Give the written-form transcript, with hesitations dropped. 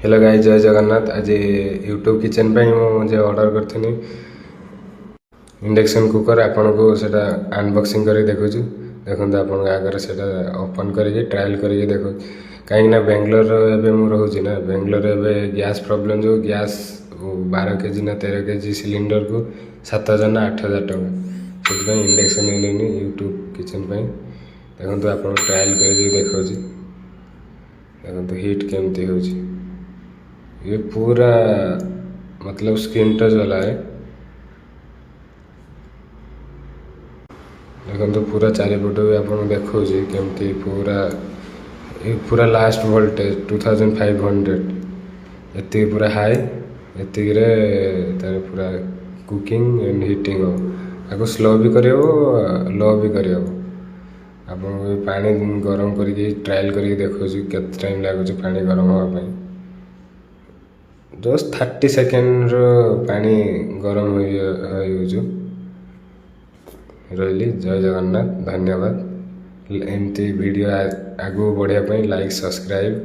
Hello guys, जय जगन्नाथ। आज YouTube kitchen पे मुझे ऑर्डर करथिनी इंडक्शन कुकर। आपन को सेटा अनबॉक्सिंग करके देखुछु। देखंतु आपन आगर सेटा ओपन करके ट्रायल करके देखो। कहीं ना बेंगलोर एबे मु रहूची ना, बेंगलोर एबे गैस प्रॉब्लम जो गैस 12 केजी ना 13 केजी सिलिंडर को 7,000 ना 8,000 टଙ୍କା से इंडक्शन लेनी यूट्यूब किचन पे। देखंतु आपन ट्रायल करके देखुछु। देखंतु हीट केमती होची। ये पूरा मतलब स्क्रीन टच वाला है। देखो पूरा चारिपट भी आपको देखो केमती पूरा लास्ट वोल्टेज 2500 ये पूरा हाई ये पूरा कुकिंग एंड हीटिंग हो। आपको स्लो भी कर लो भी कर आप पानी गरम करके ट्रायल करके देखो केते टाइम लगुच पानी गरम होगा। जस्ट 30 सेकेंड पानी गरम हो रही। जय जगन्नाथ, धन्यवाद। एमती वीडियो आगू बढ़िया लाइक सब्सक्राइब।